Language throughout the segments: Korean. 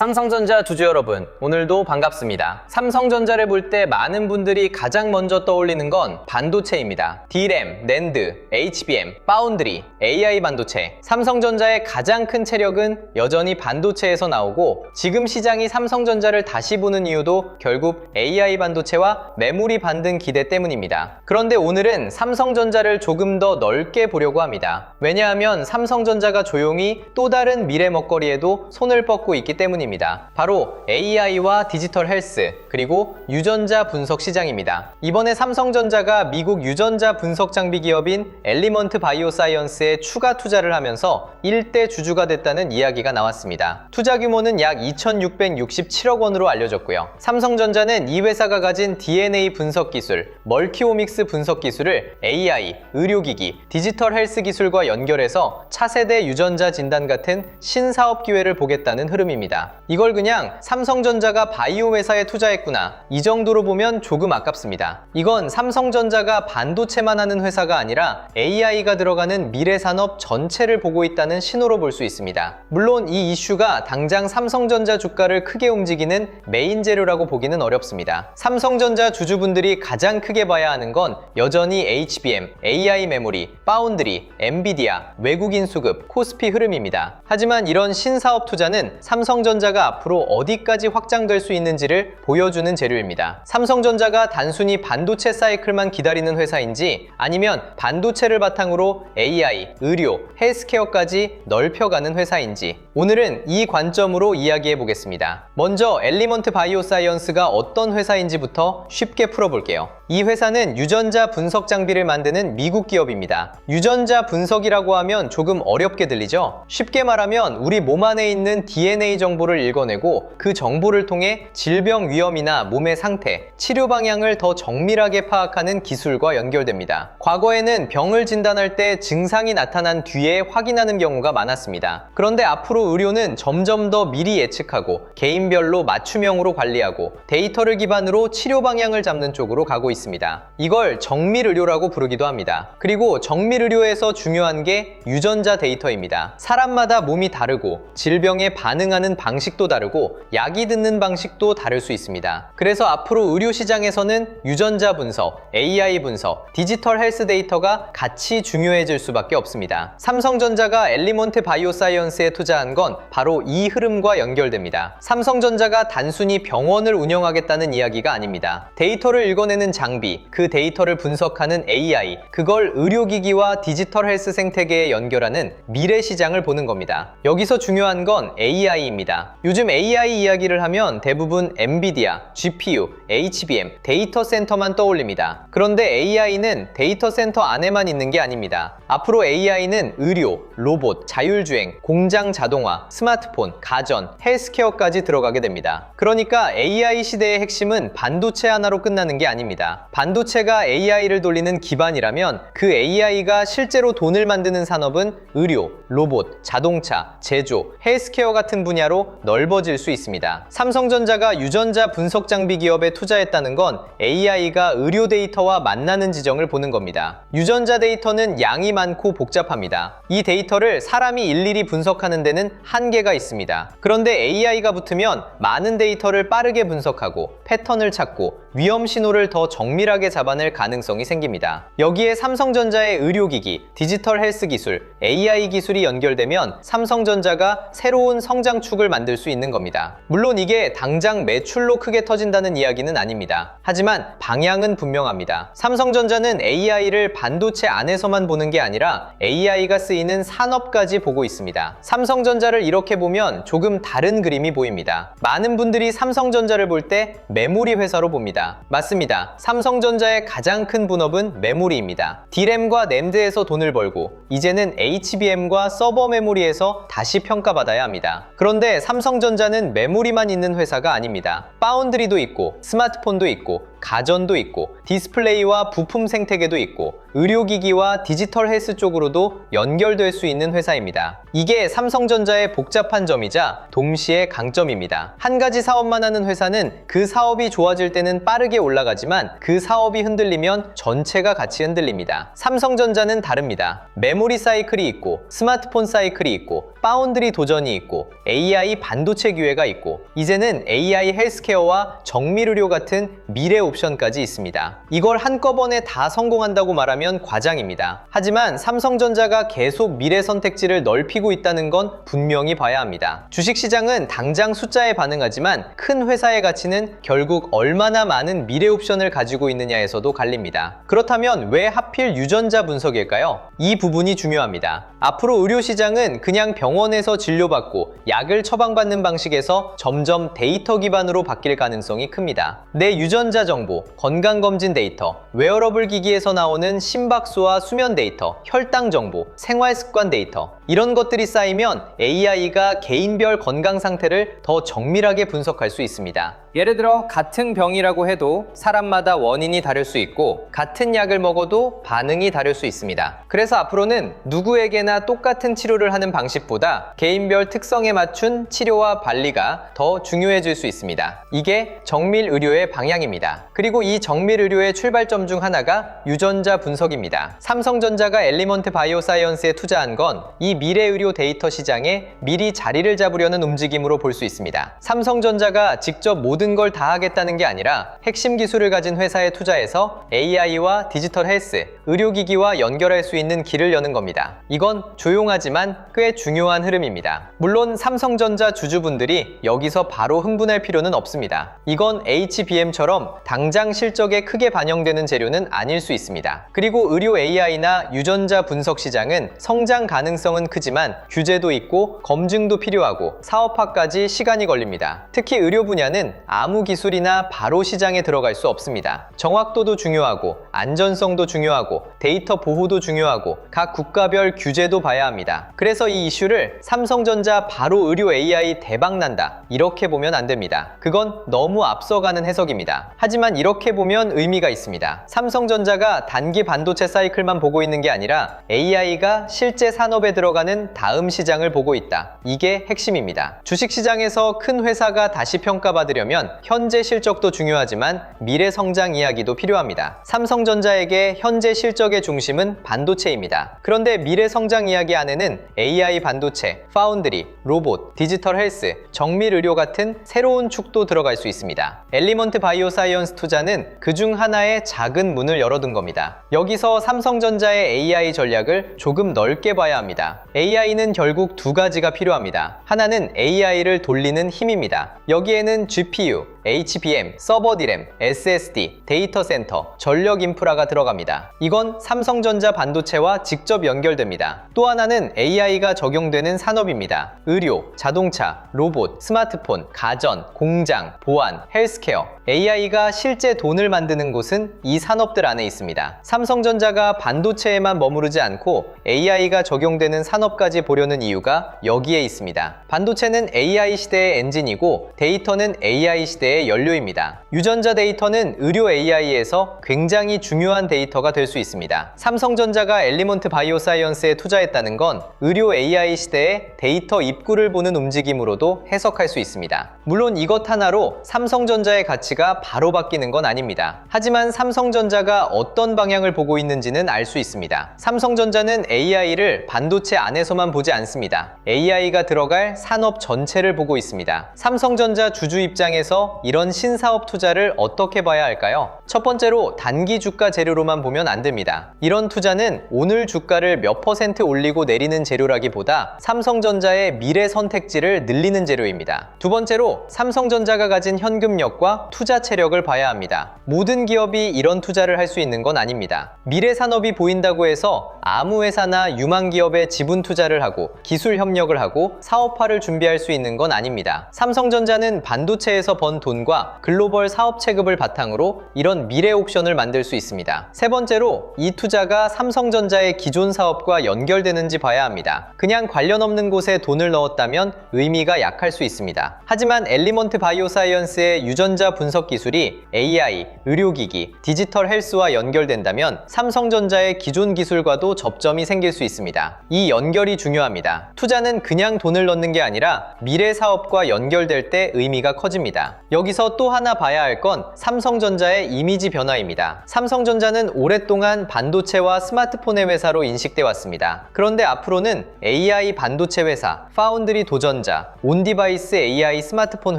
삼성전자 주주 여러분, 오늘도 반갑습니다. 삼성전자를 볼 때 많은 분들이 가장 먼저 떠올리는 건 반도체입니다. D램, 낸드, HBM, 파운드리, AI 반도체. 삼성전자의 가장 큰 체력은 여전히 반도체에서 나오고, 지금 시장이 삼성전자를 다시 보는 이유도 결국 AI 반도체와 메모리 반등 기대 때문입니다. 그런데 오늘은 삼성전자를 조금 더 넓게 보려고 합니다. 왜냐하면 삼성전자가 조용히 또 다른 미래 먹거리에도 손을 뻗고 있기 때문입니다. 바로 AI와 디지털 헬스, 그리고 유전자 분석 시장입니다. 이번에 삼성전자가 미국 유전자 분석 장비 기업인 엘리먼트 바이오사이언스에 추가 투자를 하면서 1대 주주가 됐다는 이야기가 나왔습니다. 투자 규모는 약 2,667억 원으로 알려졌고요. 삼성전자는 이 회사가 가진 DNA 분석 기술, 멀티오믹스 분석 기술을 AI, 의료기기, 디지털 헬스 기술과 연결해서 차세대 유전자 진단 같은 신사업 기회를 보겠다는 흐름입니다. 이걸 그냥 삼성전자가 바이오 회사에 투자했구나, 이 정도로 보면 조금 아깝습니다. 이건 삼성전자가 반도체만 하는 회사가 아니라 AI가 들어가는 미래 산업 전체를 보고 있다는 신호로 볼 수 있습니다. 물론 이 이슈가 당장 삼성전자 주가를 크게 움직이는 메인 재료라고 보기는 어렵습니다. 삼성전자 주주분들이 가장 크게 봐야 하는 건 여전히 HBM, AI 메모리, 파운드리, 엔비디아, 외국인 수급, 코스피 흐름입니다. 하지만 이런 신사업 투자는 삼성전자가 앞으로 어디까지 확장될 수 있는지를 보여주는 재료입니다. 삼성전자가 단순히 반도체 사이클만 기다리는 회사인지, 아니면 반도체를 바탕으로 AI, 의료, 헬스케어까지 넓혀가는 회사인지, 오늘은 이 관점으로 이야기해 보겠습니다. 먼저 엘리먼트 바이오사이언스가 어떤 회사인지부터 쉽게 풀어볼게요. 이 회사는 유전자 분석 장비를 만드는 미국 기업입니다. 유전자 분석이라고 하면 조금 어렵게 들리죠? 쉽게 말하면 우리 몸 안에 있는 DNA 정보를 읽어내고 그 정보를 통해 질병 위험이나 몸의 상태, 치료 방향을 더 정밀하게 파악하는 기술과 연결됩니다. 과거에는 병을 진단할 때 증상이 나타난 뒤에 확인하는 경우가 많았습니다. 그런데 앞으로 의료는 점점 더 미리 예측하고 개인별로 맞춤형으로 관리하고 데이터를 기반으로 치료 방향을 잡는 쪽으로 가고 있습니다. 이걸 정밀의료라고 부르기도 합니다. 그리고 정밀의료에서 중요한 게 유전자 데이터입니다. 사람마다 몸이 다르고 질병에 반응하는 방식도 다르고 약이 듣는 방식도 다를 수 있습니다. 그래서 앞으로 의료 시장에서는 유전자 분석, AI 분석, 디지털 헬스 데이터가 같이 중요해질 수밖에 없습니다. 삼성전자가 엘리먼트 바이오사이언스에 투자한 건 바로 이 흐름과 연결됩니다. 삼성전자가 단순히 병원을 운영하겠다는 이야기가 아닙니다. 데이터를 읽어내는 장비, 그 데이터를 분석하는 AI, 그걸 의료기기와 디지털 헬스 생태계에 연결하는 미래 시장을 보는 겁니다. 여기서 중요한 건 AI입니다. 요즘 AI 이야기를 하면 대부분 엔비디아, GPU, HBM, 데이터 센터만 떠올립니다. 그런데 AI는 데이터 센터 안에만 있는 게 아닙니다. 앞으로 AI는 의료, 로봇, 자율주행, 공장 자동화, 스마트폰, 가전, 헬스케어까지 들어가게 됩니다. 그러니까 AI 시대의 핵심은 반도체 하나로 끝나는 게 아닙니다. 반도체가 AI를 돌리는 기반이라면 그 AI가 실제로 돈을 만드는 산업은 의료, 로봇, 자동차, 제조, 헬스케어 같은 분야로 넓어질 수 있습니다. 삼성전자가 유전자 분석 장비 기업에 투자했다는 건 AI가 의료 데이터와 만나는 지점을 보는 겁니다. 유전자 데이터는 양이 많고 복잡합니다. 이 데이터를 사람이 일일이 분석하는 데는 한계가 있습니다. 그런데 AI가 붙으면 많은 데이터를 빠르게 분석하고 패턴을 찾고 위험 신호를 더 정밀하게 잡아낼 가능성이 생깁니다. 여기에 삼성전자의 의료기기, 디지털 헬스 기술, AI 기술이 연결되면 삼성전자가 새로운 성장축을 만들 수 있는 겁니다. 물론 이게 당장 매출로 크게 터진다는 이야기는 아닙니다. 하지만 방향은 분명합니다. 삼성전자는 AI를 반도체 안에서만 보는 게 아니라 AI가 쓰이는 산업까지 보고 있습니다. 삼성전자를 이렇게 보면 조금 다른 그림이 보입니다. 많은 분들이 삼성전자를 볼 때 메모리 회사로 봅니다. 맞습니다. 삼성전자의 가장 큰 분업은 메모리입니다. D램과 낸드에서 돈을 벌고 이제는 HBM과 서버 메모리에서 다시 평가받아야 합니다. 그런데 삼성전자는 메모리만 있는 회사가 아닙니다. 파운드리도 있고 스마트폰도 있고 가전도 있고 디스플레이와 부품 생태계도 있고 의료기기와 디지털 헬스 쪽으로도 연결될 수 있는 회사입니다. 이게 삼성전자의 복잡한 점이자 동시에 강점입니다. 한 가지 사업만 하는 회사는 그 사업이 좋아질 때는 빠르게 올라가지만 그 사업이 흔들리면 전체가 같이 흔들립니다. 삼성전자는 다릅니다. 메모리 사이클이 있고 스마트폰 사이클이 있고 파운드리 도전이 있고 AI 반도체 기회가 있고 이제는 AI 헬스케어와 정밀의료 같은 미래 옵션까지 있습니다. 이걸 한꺼번에 다 성공한다고 말하면 과장입니다. 하지만 삼성전자가 계속 미래 선택지를 넓히고 있다는 건 분명히 봐야 합니다. 주식시장은 당장 숫자에 반응하지만 큰 회사의 가치는 결국 얼마나 많은 미래 옵션을 가지고 있느냐에서도 갈립니다. 그렇다면 왜 하필 유전자 분석일까요? 이 부분이 중요합니다. 앞으로 의료시장은 그냥 병원에서 진료받고 약을 처방받는 방식에서 점점 데이터 기반으로 바뀔 가능성이 큽니다. 내 유전자 정보, 건강검진 데이터, 웨어러블 기기에서 나오는 심박수와 수면 데이터, 혈당 정보, 생활습관 데이터 이런 것들이 쌓이면 AI가 개인별 건강 상태를 더 정밀하게 분석할 수 있습니다. 예를 들어 같은 병이라고 해도 사람마다 원인이 다를 수 있고 같은 약을 먹어도 반응이 다를 수 있습니다. 그래서 앞으로는 누구에게나 똑같은 치료를 하는 방식보다 개인별 특성에 맞춘 치료와 관리가 더 중요해질 수 있습니다. 이게 정밀 의료의 방향입니다. 그리고 이 정밀 의료의 출발점 중 하나가 유전자 분석입니다. 삼성전자가 엘리먼트 바이오사이언스에 투자한 건 이 미래 의료 데이터 시장에 미리 자리를 잡으려는 움직임으로 볼 수 있습니다. 삼성전자가 직접 모든 걸 다 하겠다는 게 아니라 핵심 기술을 가진 회사에 투자해서 AI와 디지털 헬스, 의료기기와 연결할 수 있는 길을 여는 겁니다. 이건 조용하지만 꽤 중요한 흐름입니다. 물론 삼성전자 주주분들이 여기서 바로 흥분할 필요는 없습니다. 이건 HBM처럼 당장 실적에 크게 반영되는 재료는 아닐 수 있습니다. 그리고 의료 AI나 유전자 분석 시장은 성장 가능성은 크지만 규제도 있고 검증도 필요하고 사업화까지 시간이 걸립니다. 특히 의료 분야는 아무 기술이나 바로 시장에 들어갈 수 없습니다. 정확도도 중요하고 안전성도 중요하고 데이터 보호도 중요하고 각 국가별 규제도 봐야 합니다. 그래서 이 이슈를 삼성전자 바로 의료 AI 대박난다 이렇게 보면 안 됩니다. 그건 너무 앞서가는 해석입니다. 하지만 이렇게 보면 의미가 있습니다. 삼성전자가 단기 반도체 사이클만 보고 있는 게 아니라 AI가 실제 산업에 들어가는 다음 시장을 보고 있다. 이게 핵심입니다. 주식시장에서 큰 회사가 다시 평가받으려면 현재 실적도 중요하지만 미래 성장 이야기도 필요합니다. 삼성전자에게 현재 실적의 중심은 반도체입니다. 그런데 미래 성장 이야기 안에는 AI 반도체, 파운드리, 로봇, 디지털 헬스, 정밀 의료 같은 새로운 축도 들어갈 수 있습니다. 엘리먼트 바이오사이언스 투자는 그중 하나의 작은 문을 열어둔 겁니다. 여기서 삼성전자의 AI 전략을 조금 넓게 봐야 합니다. AI는 결국 두 가지가 필요합니다. 하나는 AI를 돌리는 힘입니다. 여기에는 GPU, HBM, 서버 디램, SSD, 데이터 센터, 전력 인프라가 들어갑니다. 이건 삼성전자 반도체와 직접 연결됩니다. 또 하나는 AI가 적용되는 산업입니다. 의료, 자동차, 로봇, 스마트폰, 가전, 공장, 보안, 헬스케어. AI가 실제 돈을 만드는 곳은 이 산업들 안에 있습니다. 삼성전자가 반도체에만 머무르지 않고 AI가 적용되는 산업까지 보려는 이유가 여기에 있습니다. 반도체는 AI 시대의 엔진이고 데이터는 AI 시대의 연료입니다. 유전자 데이터는 의료 AI에서 굉장히 중요한 데이터가 될 수 있습니다. 삼성전자가 엘리먼트 바이오사이언스에 투자했다는 건 의료 AI 시대의 데이터 입구를 보는 움직임으로도 해석할 수 있습니다. 물론 이것 하나로 삼성전자의 가치가 바로 바뀌는 건 아닙니다. 하지만 삼성전자가 어떤 방향을 보고 있는지는 알 수 있습니다. 삼성전자는 AI를 반도체 안에서만 보지 않습니다. AI가 들어갈 산업 전체를 보고 있습니다. 삼성전자 주주 입장에서 이런 신사업 투자를 어떻게 봐야 할까요? 첫 번째로 단기 주가 재료로만 보면 안 됩니다. 이런 투자는 오늘 주가를 몇 % 올리고 내리는 재료라기보다 삼성전자의 미래 선택지를 늘리는 재료입니다. 두 번째로 삼성전자가 가진 현금력과 투자 체력을 봐야 합니다. 모든 기업이 이런 투자를 할 수 있는 건 아닙니다. 미래 산업이 보인다고 해서 아무 회사나 유망 기업에 지분 투자를 하고 기술 협력을 하고 사업화를 준비할 수 있는 건 아닙니다. 삼성전자는 반도체에서 번 돈과 글로벌 사업 체급을 바탕으로 이런 미래 옵션을 만들 수 있습니다. 세 번째로 이 투자가 삼성전자의 기존 사업과 연결되는지 봐야 합니다. 그냥 관련 없는 곳에 돈을 넣었다면 의미가 약할 수 있습니다. 하지만 엘리먼트 바이오사이언스의 유전자 분석 분석 기술이 AI, 의료기기, 디지털 헬스와 연결된다면 삼성전자의 기존 기술과도 접점이 생길 수 있습니다. 이 연결이 중요합니다. 투자는 그냥 돈을 넣는 게 아니라 미래 사업과 연결될 때 의미가 커집니다. 여기서 또 하나 봐야 할 건 삼성전자의 이미지 변화입니다. 삼성전자는 오랫동안 반도체와 스마트폰의 회사로 인식돼 왔습니다. 그런데 앞으로는 AI 반도체 회사, 파운드리 도전자, 온디바이스 AI 스마트폰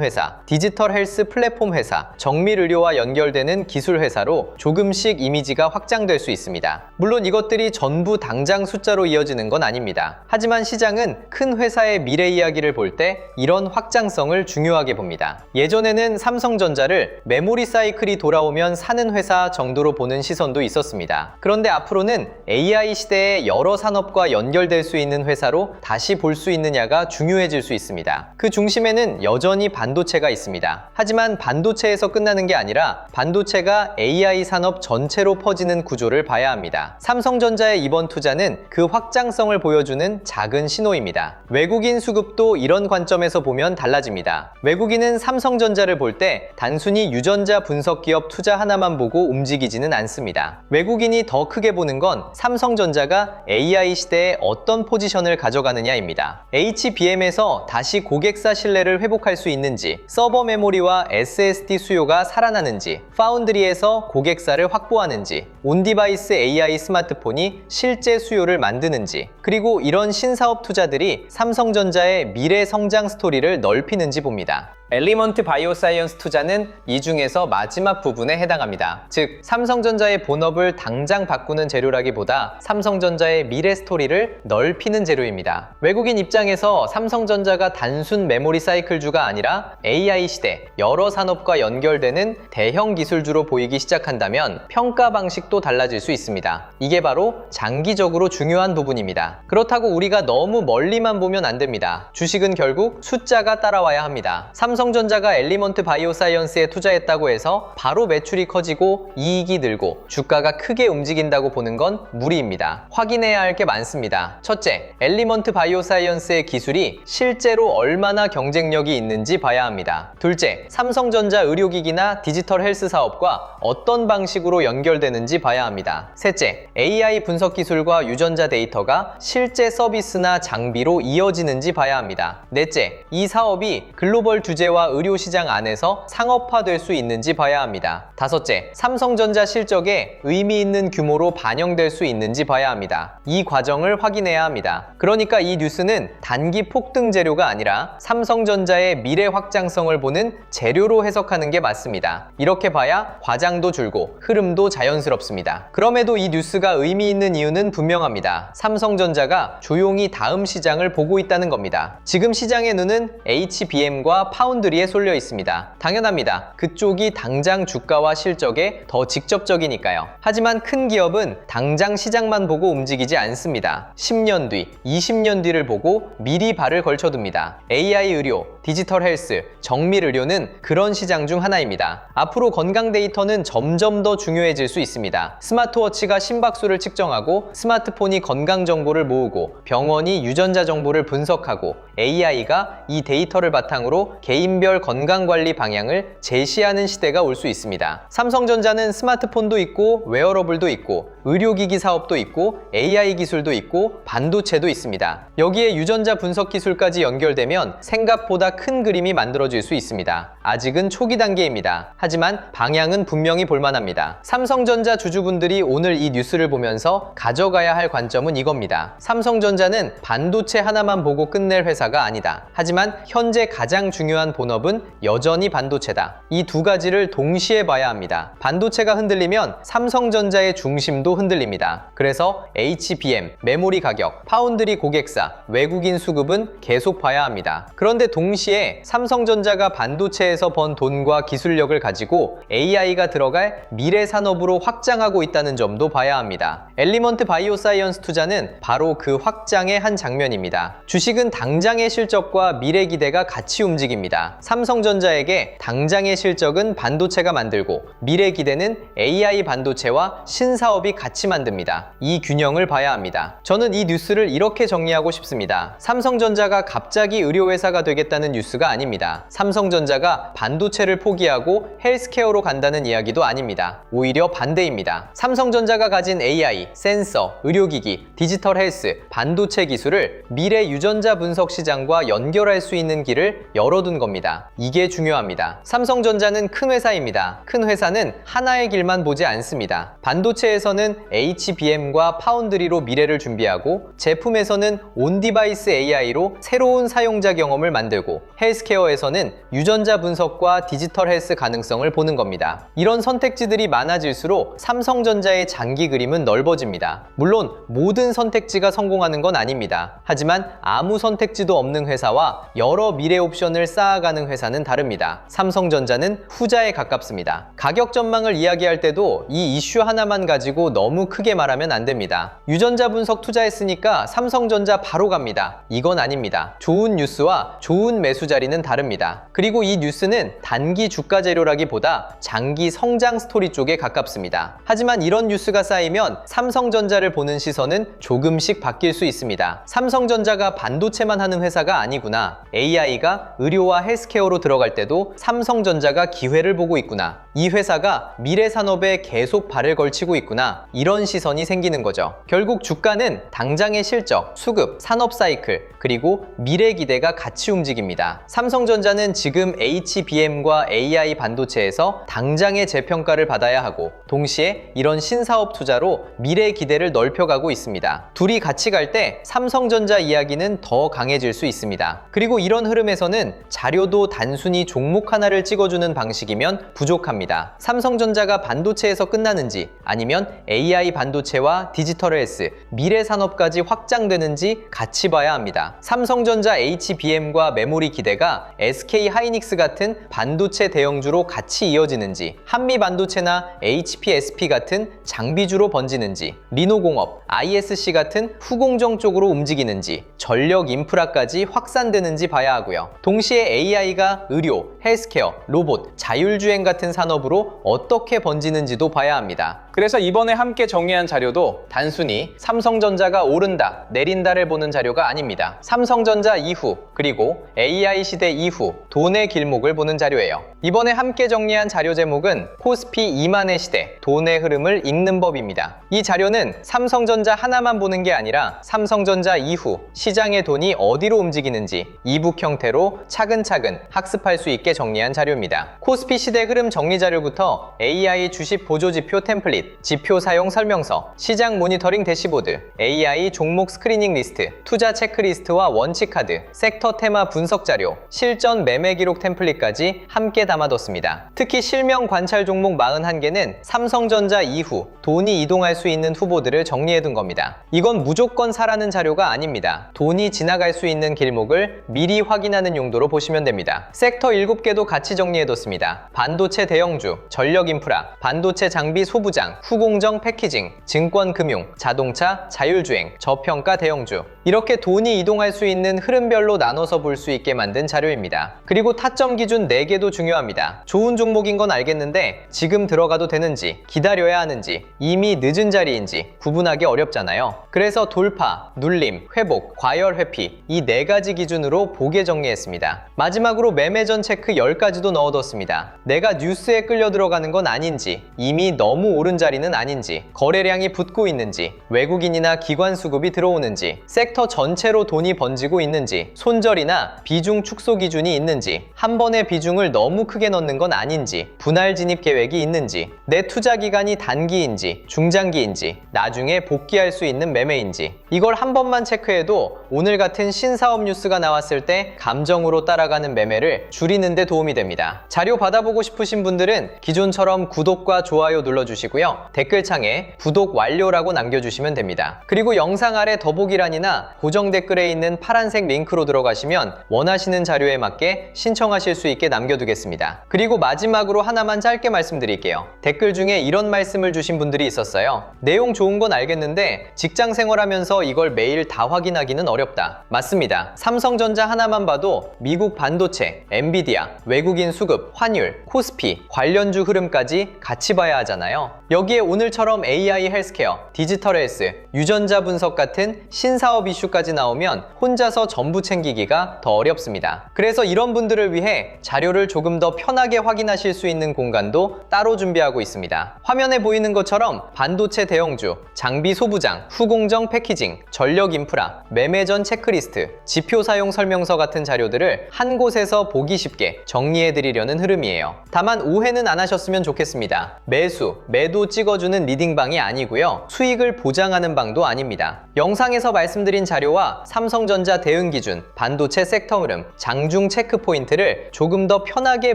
회사, 디지털 헬스 플랫폼 회사, 정밀 의료와 연결되는 기술 회사로 조금씩 이미지가 확장될 수 있습니다. 물론 이것들이 전부 당장 숫자로 이어지는 건 아닙니다. 하지만 시장은 큰 회사의 미래 이야기를 볼 때 이런 확장성을 중요하게 봅니다. 예전에는 삼성전자를 메모리 사이클이 돌아오면 사는 회사 정도로 보는 시선도 있었습니다. 그런데 앞으로는 AI 시대의 여러 산업과 연결될 수 있는 회사로 다시 볼 수 있느냐가 중요해질 수 있습니다. 그 중심에는 여전히 반도체가 있습니다. 하지만 반도체에서 끝나는 게 아니라 반도체가 AI 산업 전체로 퍼지는 구조를 봐야 합니다. 삼성전자의 이번 투자는 그 확장성을 보여주는 작은 신호입니다. 외국인 수급도 이런 관점에서 보면 달라집니다. 외국인은 삼성전자를 볼 때 단순히 유전자 분석 기업 투자 하나만 보고 움직이지는 않습니다. 외국인이 더 크게 보는 건 삼성전자가 AI 시대에 어떤 포지션을 가져가느냐입니다. HBM에서 다시 고객사 신뢰를 회복할 수 있는지, 서버 메모리와 SSD 수요가 살아나는지, 파운드리에서 고객사를 확보하는지, 온디바이스 AI 스마트폰이 실제 수요를 만드는지, 그리고 이런 신사업 투자들이 삼성전자의 미래 성장 스토리를 넓히는지 봅니다. 엘리먼트 바이오사이언스 투자는 이 중에서 마지막 부분에 해당합니다. 즉, 삼성전자의 본업을 당장 바꾸는 재료라기보다 삼성전자의 미래 스토리를 넓히는 재료입니다. 외국인 입장에서 삼성전자가 단순 메모리 사이클주가 아니라 AI 시대, 여러 산업과 연결되는 대형 기술주로 보이기 시작한다면 평가 방식도 달라질 수 있습니다. 이게 바로 장기적으로 중요한 부분입니다. 그렇다고 우리가 너무 멀리만 보면 안 됩니다. 주식은 결국 숫자가 따라와야 합니다. 삼성전자가 엘리먼트 바이오사이언스에 투자했다고 해서 바로 매출이 커지고 이익이 늘고 주가가 크게 움직인다고 보는 건 무리입니다. 확인해야 할 게 많습니다. 첫째, 엘리먼트 바이오사이언스의 기술이 실제로 얼마나 경쟁력이 있는지 봐야 합니다. 둘째, 삼성전자 의료기기나 디지털 헬스 사업과 어떤 방식으로 연결되는지 봐야 합니다. 셋째, AI 분석 기술과 유전자 데이터가 실제 서비스나 장비로 이어지는지 봐야 합니다. 넷째, 이 사업이 글로벌 주제와 의료 시장 안에서 상업화될 수 있는지 봐야 합니다. 다섯째, 삼성전자 실적에 의미 있는 규모로 반영될 수 있는지 봐야 합니다. 이 과정을 확인해야 합니다. 그러니까 이 뉴스는 단기 폭등 재료가 아니라 삼성전자의 미래 확장성을 보는 재료로 해석하는 게 맞습니다. 이렇게 봐야 과장도 줄고 흐름도 자연스럽습니다. 그럼에도 이 뉴스가 의미 있는 이유는 분명합니다. 삼성전자가 조용히 다음 시장을 보고 있다는 겁니다. 지금 시장의 눈은 HBM과 파운드리에 쏠려 있습니다. 당연합니다. 그쪽이 당장 주가와 실적에 더 직접적이니까요. 하지만 큰 기업은 당장 시장만 보고 움직이지 않습니다. 10년 뒤, 20년 뒤를 보고 미리 발을 걸쳐둡니다. AI 의료, 디지털 헬스, 정밀 의료는 그런 시장 중 하나입니다. 앞으로 건강 데이터는 점점 더 중요해질 수 있습니다. 스마트워치가 심박수를 측정하고 스마트폰이 건강 정보를 모으고 병원이 유전자 정보를 분석하고 AI가 이 데이터를 바탕으로 개인별 건강관리 방향을 제시하는 시대가 올 수 있습니다. 삼성전자는 스마트폰도 있고 웨어러블도 있고 의료기기 사업도 있고 AI 기술도 있고 반도체도 있습니다. 여기에 유전자 분석 기술까지 연결되면 생각보다 큰 그림이 만들어질 수 있습니다. 아직은 초기 단계입니다. 하지만 방향은 분명히 볼만합니다. 삼성전자 주주분들이 오늘 이 뉴스를 보면서 가져가야 할 관점은 이겁니다. 삼성전자는 반도체 하나만 보고 끝낼 회사가 아니다. 하지만 현재 가장 중요한 본업은 여전히 반도체다. 이 두 가지를 동시에 봐야 합니다. 반도체가 흔들리면 삼성전자의 중심도 흔들립니다. 그래서 HBM, 메모리 가격, 파운드리 고객사, 외국인 수급은 계속 봐야 합니다. 그런데 동시에 삼성전자가 반도체에서 번 돈과 기술력을 가지고 AI가 들어갈 미래 산업으로 확장하고 있다는 점도 봐야 합니다. 엘리먼트 바이오사이언스 투자는 바로 그 확장의 한 장면입니다. 주식은 당장의 실적과 미래 기대가 같이 움직입니다. 삼성전자에게 당장의 실적은 반도체가 만들고 미래 기대는 AI 반도체와 신사업이 같이 만듭니다. 이 균형을 봐야 합니다. 저는 이 뉴스를 이렇게 정리하고 싶습니다. 삼성전자가 갑자기 의료회사가 되겠다는 뉴스가 아닙니다. 삼성전자가 반도체를 포기하고 헬스케어로 간다는 이야기도 아닙니다. 오히려 반대입니다. 삼성전자가 가진 AI, 센서, 의료기기, 디지털 헬스, 반도체 기술을 미래 유전자 분석 시장과 연결할 수 있는 길을 열어둔 겁니다. 이게 중요합니다. 삼성전자는 큰 회사입니다. 큰 회사는 하나의 길만 보지 않습니다. 반도체에서는 HBM과 파운드리로 미래를 준비하고, 제품에서는 온디바이스 AI로 새로운 사용자 경험을 만들고, 헬스케어에서는 유전자 분석과 디지털 헬스 가능성을 보는 겁니다. 이런 선택지들이 많아질수록 삼성전자의 장기 그림은 넓어집니다. 물론 모든 선택지가 성공하는 건 아닙니다. 하지만 아무 선택지도 없는 회사와 여러 미래 옵션을 쌓아가는 회사는 다릅니다. 삼성전자는 후자에 가깝습니다. 가격 전망을 이야기할 때도 이 이슈 하나만 가지고 너무 크게 말하면 안 됩니다. 유전자 분석 투자했으니까 삼성전자 바로 갑니다. 이건 아닙니다. 좋은 뉴스와 좋은 매수 자리는 다릅니다. 그리고 이 뉴스는 단기 주가 재료라기보다 장기 성장 스토리 쪽에 가깝습니다. 하지만 이런 뉴스가 쌓이면 삼성전자를 보는 시선은 조금씩 바뀔 수 있습니다. 삼성전자가 반도체만 하는 회사가 아니구나. AI가 의료와 헬스케어로 들어갈 때도 삼성전자가 기회를 보고 있구나. 이 회사가 미래 산업에 계속 발을 걸치고 있구나. 이런 시선이 생기는 거죠. 결국 주가는 당장의 실적, 수급, 산업 사이클, 그리고 미래 기대가 같이 움직입니다. 삼성전자는 지금 HBM과 AI 반도체에서 당장의 재평가를 받아야 하고, 동시에 이런 신사업 투자로 미래 기대를 넓혀가고 있습니다. 둘이 같이 갈 때 삼성전자 이야기는 더 강해질 수 있습니다. 그리고 이런 흐름에서는 자료도 단순히 종목 하나를 찍어주는 방식이면 부족합니다. 삼성전자가 반도체에서 끝나는지, 아니면 AI 반도체와 디지털 헬스, 미래 산업까지 확장되는지 같이 봐야 합니다. 삼성전자 HBM과 메모리 기대가 SK 하이닉스 같은 반도체 대형주로 같이 이어지는지, 한미 반도체나 HPSP 같은 장비주로 번지는지, 리노공업, ISC 같은 후공정 쪽으로 움직이는지, 전력 인프라까지 확산되는지 봐야 하고요. 동시에 AI가 의료, 헬스케어, 로봇, 자율주행 같은 산업으로 어떻게 번지는지도 봐야 합니다. 그래서 이번에 함께 정리한 자료도 단순히 삼성전자가 오른다, 내린다를 보는 자료가 아닙니다. 삼성전자 이후, 그리고 AI 시대 이후 돈의 길목을 보는 자료예요. 이번에 함께 정리한 자료 제목은 코스피 2만의 시대, 돈의 흐름을 읽는 법입니다. 이 자료는 삼성전자 하나만 보는 게 아니라 삼성전자 이후 시장의 돈이 어디로 움직이는지 이북 형태로 차근차근 학습할 수 있게 정리한 자료입니다. 코스피 시대 흐름 정리 자료부터 AI 주식 보조지표 템플릿, 지표 사용 설명서, 시장 모니터링 대시보드, AI 종목 스크리닝 리스트, 투자 체크리스트와 원칙 카드, 섹터 테마 분석 자료, 실전 매매 기록 템플릿까지 함께 담아뒀습니다. 특히 실명 관찰 종목 41개는 삼성전자 이후 돈이 이동할 수 있는 후보들을 정리해둔 겁니다. 이건 무조건 사라는 자료가 아닙니다. 돈이 지나갈 수 있는 길목을 미리 확인하는 용도로 보시면 됩니다. 섹터 7개도 같이 정리해뒀습니다. 반도체 대형주, 전력 인프라, 반도체 장비 소부장, 후공정 패키징, 증권 금융, 자동차, 자율주행, 저평가 대형주. 이렇게 돈이 이동할 수 있는 흐름별로 나눠서 볼 수 있게 만든 자료입니다. 그리고 타점 기준 4개도 중요합니다. 좋은 종목인 건 알겠는데 지금 들어가도 되는지, 기다려야 하는지, 이미 늦은 자리인지 구분하기 어렵잖아요. 그래서 돌파, 눌림, 회복, 과열 회피, 이 4가지 기준으로 보게 정리했습니다. 마지막으로 매매전 체크 10가지도 넣어뒀습니다. 내가 뉴스에 끌려 들어가는 건 아닌지, 이미 너무 오른 자리는 아닌지, 거래량이 붙고 있는지, 외국인이나 기관 수급이 들어오는지, 섹터 전체로 돈이 번지고 있는지, 손절이나 비중 축소 기준이 있는지, 한 번의 비중을 너무 크게 넣는 건 아닌지, 분할 진입 계획이 있는지, 내 투자 기간이 단기인지 중장기인지, 나중에 복귀할 수 있는 매매인지, 이걸 한 번만 체크해도 오늘 같은 신사업 뉴스가 나왔을 때 감정으로 따라가는 매매를 줄이는 데 도움이 됩니다. 자료 받아보고 싶으신 분들은 기존처럼 구독과 좋아요 눌러주시고요. 댓글창에 구독 완료라고 남겨주시면 됩니다. 그리고 영상 아래 더보기란이나 아니라 고정 댓글에 있는 파란색 링크로 들어가시면 원하시는 자료에 맞게 신청하실 수 있게 남겨두겠습니다. 그리고 마지막으로 하나만 짧게 말씀드릴게요. 댓글 중에 이런 말씀을 주신 분들이 있었어요. 내용 좋은 건 알겠는데 직장 생활하면서 이걸 매일 다 확인하기는 어렵다. 맞습니다. 삼성전자 하나만 봐도 미국 반도체, 엔비디아, 외국인 수급, 환율, 코스피, 관련주 흐름까지 같이 봐야 하잖아요. 여기에 오늘처럼 AI 헬스케어, 디지털 헬스, 유전자 분석 같은 신사업 이슈까지 나오면 혼자서 전부 챙기기가 더 어렵습니다. 그래서 이런 분들을 위해 자료를 조금 더 편하게 확인하실 수 있는 공간도 따로 준비하고 있습니다. 화면에 보이는 것처럼 반도체 대형주, 장비 소부장, 후공정 패키징, 전력 인프라, 매매 전 체크리스트, 지표 사용 설명서 같은 자료들을 한 곳에서 보기 쉽게 정리해 드리려는 흐름이에요. 다만 오해는 안 하셨으면 좋겠습니다. 매수, 매도 찍어주는 리딩방이 아니고요. 수익을 보장하는 방도 아닙니다. 영상에서 말씀드린 자료와 삼성전자 대응 기준, 반도체 섹터 흐름, 장중 체크 포인트를 조금 더 편하게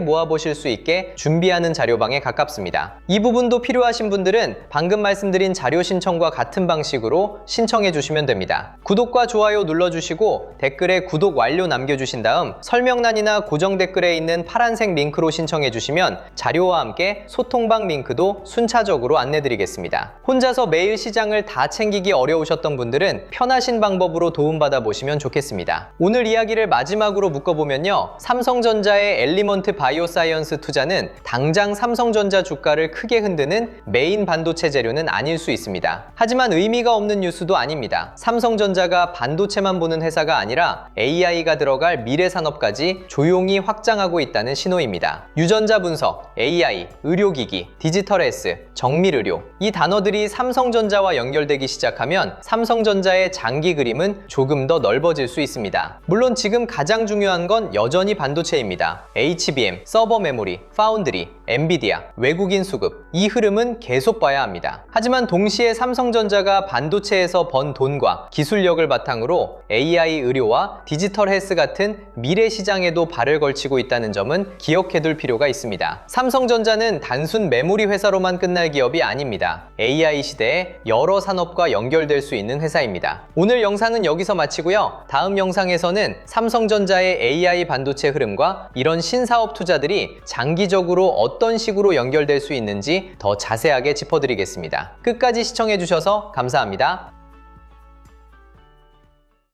모아보실 수 있게 준비하는 자료방에 가깝습니다. 이 부분도 필요하신 분들은 방금 말씀드린 자료 신청과 같은 방식으로 신청해 주시면 됩니다. 구독과 좋아요 눌러주시고 댓글에 구독 완료 남겨주신 다음 설명란이나 고정 댓글에 있는 파란색 링크로 신청해 주시면 자료와 함께 소통방 링크도 순차적으로 안내드리겠습니다. 혼자서 매일 시장을 다 챙기기 어려우셨던 분들은 편하신 방법으로 도움받아 보시면 좋겠습니다. 오늘 이야기를 마지막으로 묶어보면요. 삼성전자의 엘리먼트 바이오사이언스 투자는 당장 삼성전자 주가를 크게 흔드는 메인 반도체 재료는 아닐 수 있습니다. 하지만 의미가 없는 뉴스도 아닙니다. 삼성전자가 반도체만 보는 회사가 아니라 AI가 들어갈 미래 산업까지 조용히 확장하고 있다는 신호입니다. 유전자 분석, AI, 의료기기, 디지털 헬스, 정밀의료 이 단어들이 삼성전자와 연결되기 시작하면 삼성전자의 장기 그림은 조금 더 넓어질 수 있습니다. 물론 지금 가장 중요한 건 여전히 반도체입니다. HBM, 서버 메모리, 파운드리, 엔비디아, 외국인 수급 이 흐름은 계속 봐야 합니다. 하지만 동시에 삼성전자가 반도체에서 번 돈과 기술력을 바탕으로 AI 의료와 디지털 헬스 같은 미래 시장에도 발을 걸치고 있다는 점은 기억해둘 필요가 있습니다. 삼성전자는 단순 메모리 회사로만 끝날 기업이 아닙니다. AI 시대에 여러 산업과 연결될 수 있는 회사입니다. 오늘 영상은 여기서 마치고요. 다음 영상에서는 삼성전자의 AI 반도체 흐름과 이런 신사업 투자들이 장기적으로 어떤 식으로 연결될 수 있는지 더 자세하게 짚어드리겠습니다. 끝까지 시청해주셔서 감사합니다.